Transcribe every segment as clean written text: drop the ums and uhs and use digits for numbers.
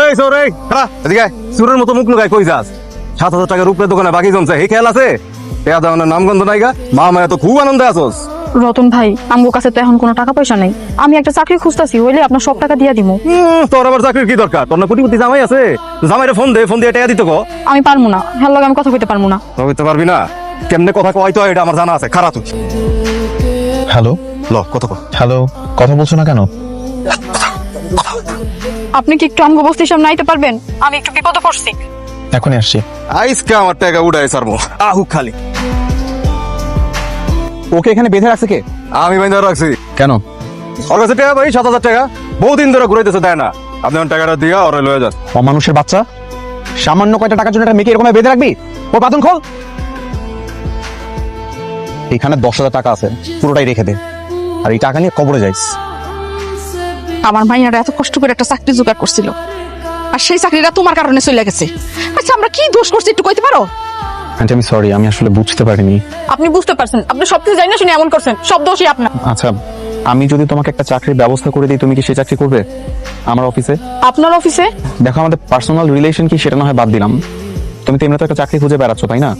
এই সর এই খারা এদিকে আয়। সুরের মতো মুখ লুকায় কই যাস? 7,000 টাকার উপরে দোকানে বাকি জমছে, এই খেয়াল আছে? টেয়া দেওয়ানোর নামগন্ধ নাইগা, মা মায়া তো খুব আনন্দে আছোস। রতন ভাই, আমগো কাছে তো এখন কোনো টাকা পয়সা নাই। আমি একটা চাকরি খুঁজতাছি, হইলে আপনার সব টাকা দিয়া দিমু। তোর আবার চাকরির কি দরকার? তোর না কোটিপতি জামাই আছে, জামাইরে ফোন দিয়ে টেয়া দিতে কো। আমি পারবো না, হ্যাঁ লগে আমি কথা কইতে পারবো না। বুঝতে পারবি না কেমনে কথা কয়, তো এটা আমার জানা আছে। খারাপ তুই হ্যালো ল কত কো। হ্যালো, কথা বলছো না কেন? আপনি কি একটু আমগো বস্তির সামনে আইতে পারবেন? আমি একটু বিপদে পড়ছি। এখনই আসছি। আইসকে আমার টাকা উড়াই সারবো আহু খালি। ওকে এখানে বেঁধে রাখছে কে? আমি বাইন্দা রাখছি। কেন? ওর কাছে টাকা ভাই 7,000 টাকা, বহুদিন ধরে ঘুরাইতেছে, দেয় না। আপনি আমার টাকাটা দিয়া ওরে লয়ে যান। অমানুষের বাচ্চা, সামান্য কয়টা টাকার জন্য একটা মেয়েকে এরকম বেঁধে রাখবি? ওর বাঁধন খোল। এখানে 10,000 টাকা আছে, পুরোটাই রেখে দে, আর এই টাকা নিয়ে কবরে যাইস। আমার মাইয়ারা এত কষ্ট করে একটা চাকরি জোগাড় করছিল, আর সেই চাকরিটা তোমার কারণে চলে গেছে। আচ্ছা, আমরা কি দোষ করছি একটু কইতে পারো? আন্টি আমি সরি, আমি আসলে বুঝতে পারিনি। আপনি বুঝতে পারছেন, আপনি সবকিছু জানি না শুনে এমন করছেন, সব দোষই আপনার। আচ্ছা, আমি যদি তোমাকে একটা চাকরির ব্যবস্থা করে দিই, তুমি কি সেই চাকরি করবে আমার অফিসে? আপনার অফিসে? দেখো, আমাদের পার্সোনাল রিলেশন কি সেটা না হয় বাদ দিলাম, তুমি তো এমনিতে একটা চাকরি খুঁজে বেড়াচ্ছ, তাই না?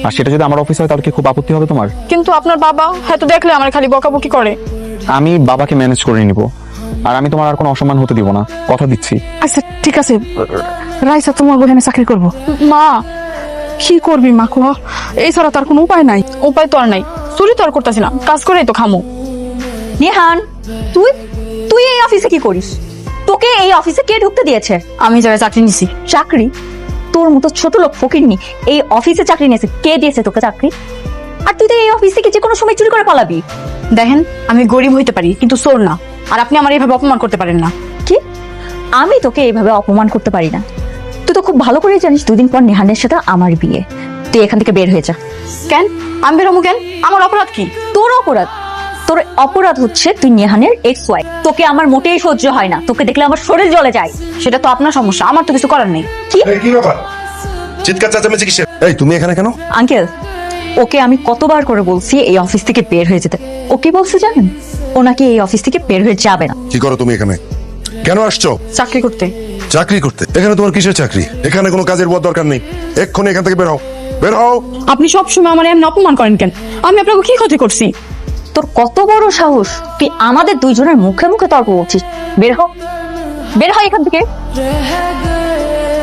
আর সেটা যদি আমার অফিসে হয় তাহলে কি খুব আপত্তি হবে তোমার? কিন্তু আপনার বাবা হয়তো দেখলে আমার খালি বকাবকি করে। আমি বাবাকে ম্যানেজ করে নিব, আর আমি তোমার আর কোনো অসম্মান হতে দিব না, কথা দিচ্ছি। আচ্ছা ঠিক আছে, রাইসা তোমার ওখানে চাকরি করবো। মা কি করবি মা, কো এই ছাড়া তার কোনো উপায় নাই। উপায় তো আর নাই, চুরি তো আর করতেছি না, কাজ করেই তো খামো। নিহান, তুই তুই এই অফিসে কি করিস? তোকে এই অফিসে কে ঢুকতে দিয়েছে? আমি যারা চাকরি নিছি। চাকরি? তোর মতো ছোট লোক ফকিরনি এই অফিসে চাকরি নিয়েছে। কে দিয়েছে তোকে চাকরি? আর তুই তো এই অফিস থেকে যে কোনো সময় চুরি করে পালাবি। দেখেন, আমি গরিব হইতে পারি কিন্তু চোর না, আর আপনি আমার এইভাবে অপমান করতে পারেন না। কি? আমি তোকে এইভাবে অপমান করতে পারি না? তুই তো খুব ভালো করে জানিস 2 দিন পর নিহানের সাথে আমার বিয়ে। তুই এখান থেকে বের হয়ে যা। কেন আমি বেরোবো কেন? আমার অপরাধ কি? তোর অপরাধ? তোর অপরাধ হচ্ছে তুই নিহানের এক্স ওয়াইফ। তোকে আমার মোটেই সহ্য হয় না, তোকে দেখলে আমার শরীর জ্বলে যায়। সেটা তো আপনার সমস্যা, আমার তো কিছু করার নেই। কি? কি ব্যাপার? চিৎকার চেঁচামেচি কিসের? এই তুমি এখানে কেন? আঙ্কেল, ওকে আমি কতবার করে বলছি এই অফিস থেকে বের হয়ে যেতে। ও কি বলছে জানেন? ও নাকি এই অফিস থেকে বের হয়ে যাবে না। কি করো তুমি এখানে? কেন আসছো? চাকরি করতে। চাকরি করতে? এখানে তোমার কিসের চাকরি? এখানে কোনো কাজের বদ দরকার নেই, এক্ষুনি এখান থেকে বের হও, বের হও। আপনি সবসময় আমার এমন অপমান করেন কেন? আমি আপনাকে কি ক্ষতি করছি? তোর কত বড় সাহস, তুই আমাদের দুইজনের মুখে মুখে তর্ক করছিস? বের হ, বের হয় এখান থেকে।